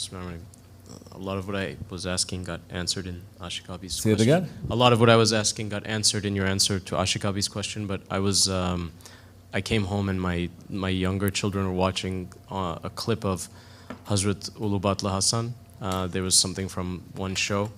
Bismillahirrahmanirrahim. A lot of what I was asking got answered in Ashikabi's Say it question. again? A lot of what I was asking got answered in your answer to Ashikabi's question, but I came home and my younger children were watching a clip of Hazrat Ulubatla Hassan. There was something from one show,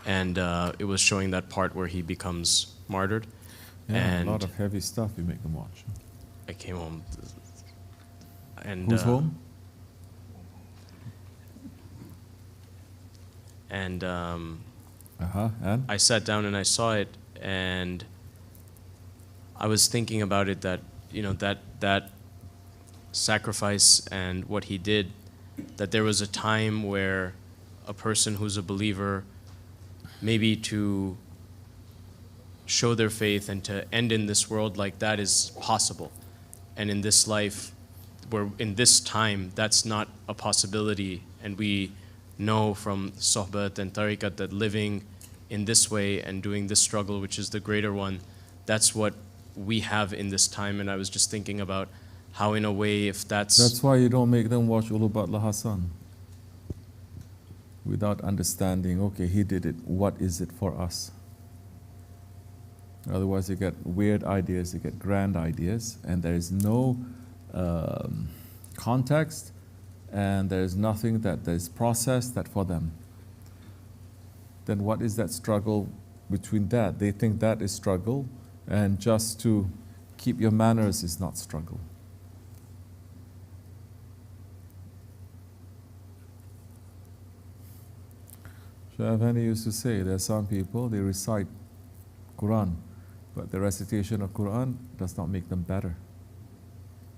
and it was showing that part where he becomes martyred. Yeah, And a lot of heavy stuff you make them watch. I came home, and Who's home? And And? I sat down and I saw it, and I was thinking about it, that that sacrifice and what he did, that there was a time where a person who's a believer, maybe to show their faith and to end in this world like that is possible, and in this life, where in this time that's not a possibility, and we know from Sohbat and Tariqat that living in this way and doing this struggle, which is the greater one, that's what we have in this time. And I was just thinking about how, in a way, if That's why you don't make them watch Ulubatla Hassan without understanding, okay, he did it, what is it for us? Otherwise you get weird ideas, you get grand ideas, and there is no context, and there is nothing that is processed that for them. Then what is that struggle between that? They think that is struggle, and just to keep your manners is not struggle. Shaykh Afendi used to say, there are some people, they recite Quran, but the recitation of Quran does not make them better.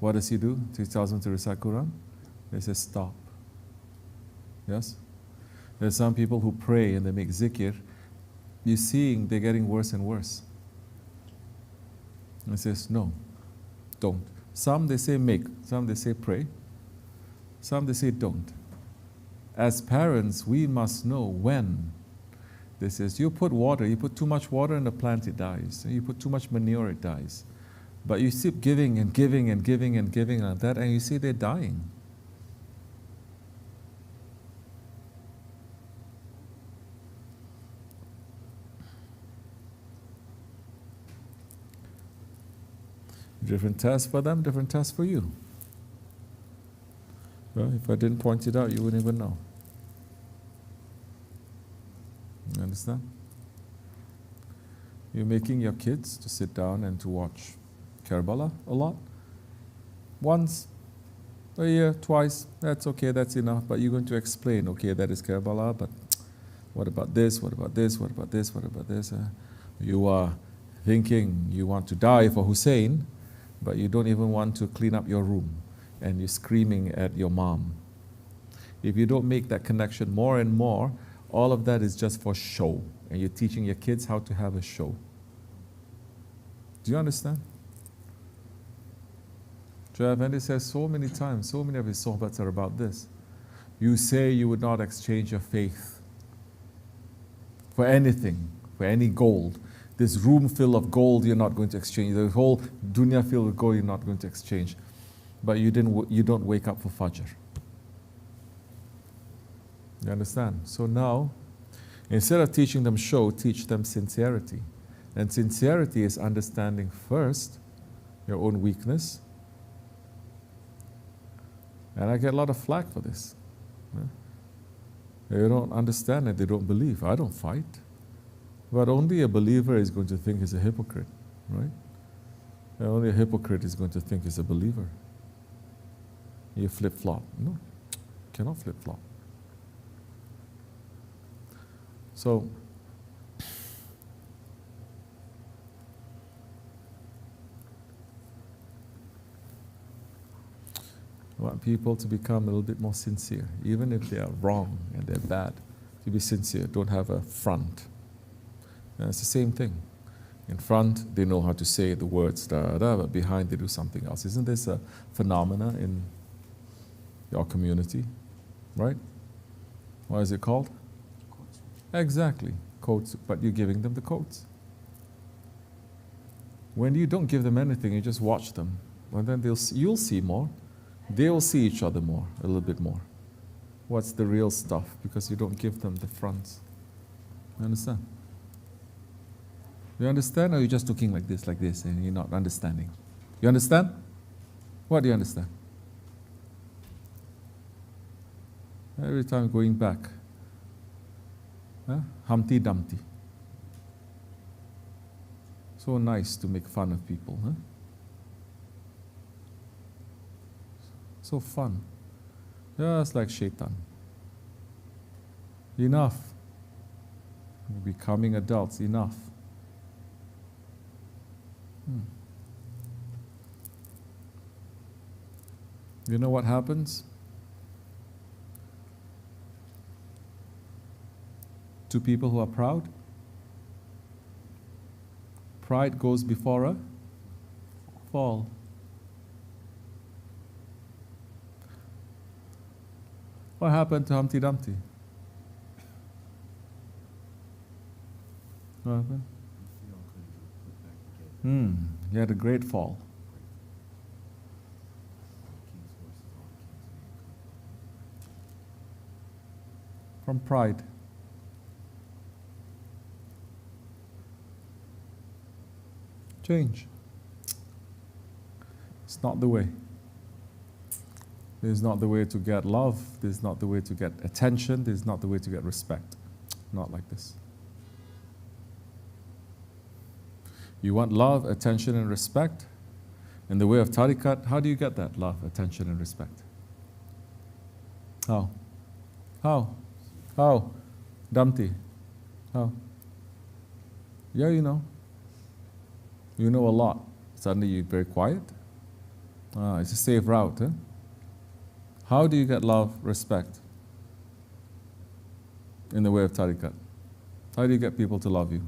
What does he do? He tells them to recite Quran. They say, stop. Yes? There are some people who pray and they make zikr. You're seeing they're getting worse and worse. And he says, no, don't. Some they say make, some they say pray, some they say don't. As parents, we must know when. This is, you put too much water in the plant, it dies. You put too much manure, it dies. But you keep giving and giving and giving and giving like that, and you see they're dying. Different tests for them, different tests for you. Well, if I didn't point it out, you wouldn't even know. You understand? You're making your kids to sit down and to watch Karbala a lot. Once a year, twice, that's okay, that's enough. But you're going to explain, okay, that is Karbala, but what about this, what about this, what about this, what about this? You are thinking you want to die for Hussein, but you don't even want to clean up your room, and you're screaming at your mom. If you don't make that connection more and more, all of that is just for show, and you're teaching your kids how to have a show. Do you understand? Shaykh Afendi says so many times, so many of his sohbats are about this. You say you would not exchange your faith for anything, for any gold. This room full of gold you're not going to exchange. The whole dunya filled with gold you're not going to exchange. But you don't wake up for Fajr. You understand? So now, instead of teaching them show, teach them sincerity. And sincerity is understanding first your own weakness. And I get a lot of flack for this. They don't understand it, they don't believe. I don't fight. But only a believer is going to think he's a hypocrite, right? And only a hypocrite is going to think he's a believer. You flip-flop. No, cannot flip-flop. So, I want people to become a little bit more sincere, even if they are wrong and they're bad. To be sincere, don't have a front. And it's the same thing. In front, they know how to say the words, but behind they do something else. Isn't this a phenomena in your community? Right? What is it called? Quotes. Exactly, quotes, but you're giving them the quotes. When you don't give them anything, you just watch them, well, then you'll see more. They'll see each other more, a little bit more. what's the real stuff, because you don't give them the fronts. You understand? You understand, or you're just looking like this, and you're not understanding? You understand? What do you understand? Every time going back. Huh? Humpty Dumpty. So nice to make fun of people, huh? So fun. Just like shaitan. Enough. We're becoming adults, enough. You know what happens? To people who are proud? Pride goes before a fall. What happened to Humpty Dumpty? What happened? He had a great fall. From pride. Change. It's not the way. This is not the way to get love. This is not the way to get attention. This is not the way to get respect. Not like this. You want love, attention, and respect? In the way of tariqat, how do you get that love, attention, and respect? How? How? How? Dumpty. How? Yeah, you know. You know a lot. Suddenly you're very quiet. It's a safe route, huh? How do you get love, respect in the way of tariqat? How do you get people to love you?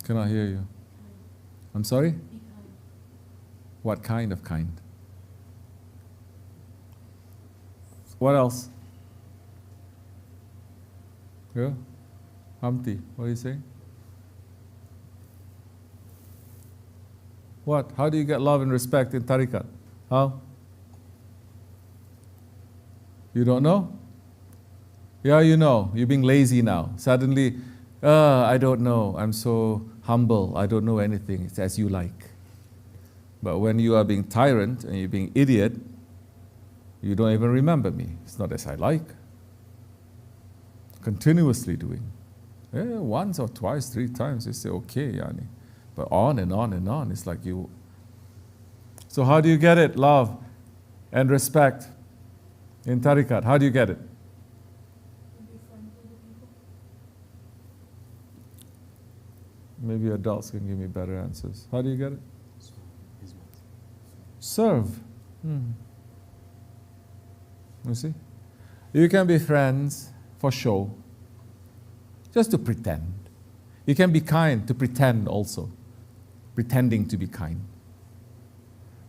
Cannot hear you. I'm sorry? What kind of kind? What else? Yeah? Humpty, what are you saying? What? How do you get love and respect in tariqat? How? You don't know? Yeah, you know. You're being lazy now. Suddenly, I don't know. I'm so humble. I don't know anything. It's as you like. But when you are being tyrant and you're being idiot, you don't even remember me. It's not as I like. Continuously doing. Yeah, once or twice, 3 times, you say, okay, Yani. But on and on and on, it's like you. So how do you get it? Love and respect in tariqat. How do you get it? Maybe adults can give me better answers. How do you get it? Serve. You see? You can be friends for show, just to pretend. You can be kind to pretend also, pretending to be kind.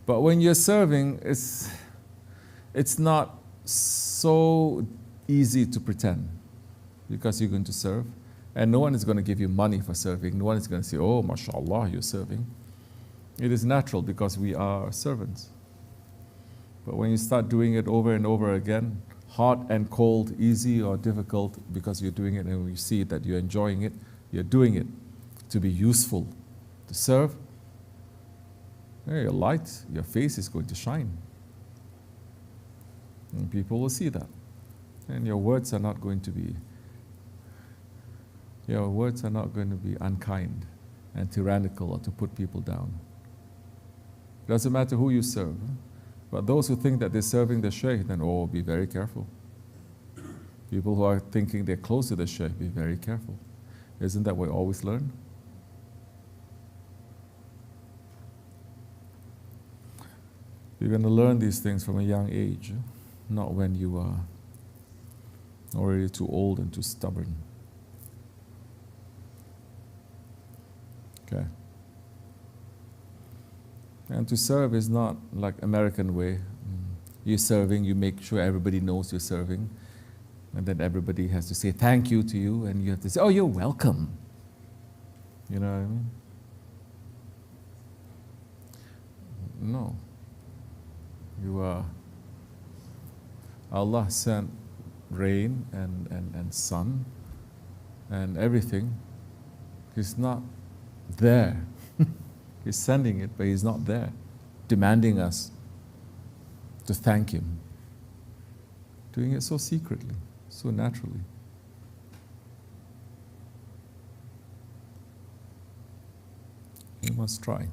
But when you're serving, it's not so easy to pretend, because you're going to serve, and no one is going to give you money for serving. No one is going to say, oh, mashallah, you're serving. It is natural because we are servants. But when you start doing it over and over again, hot and cold, easy or difficult, because you're doing it and you see that you're enjoying it, you're doing it to be useful, to serve, your light, your face is going to shine. And people will see that. And your words are not going to be unkind and tyrannical or to put people down. Doesn't matter who you serve. But those who think that they're serving the Shaykh, then be very careful. People who are thinking they're close to the Shaykh, be very careful. Isn't that what we always learn? You're going to learn these things from a young age, not when you are already too old and too stubborn. Okay. And to serve is not like American way. You're serving, you make sure everybody knows you're serving. And then everybody has to say thank you to you, and you have to say, oh, you're welcome. You know what I mean? No. Allah sent rain and sun and everything. He's not there. He's sending it, but He's not there, demanding us to thank Him. Doing it so secretly, so naturally. You must try.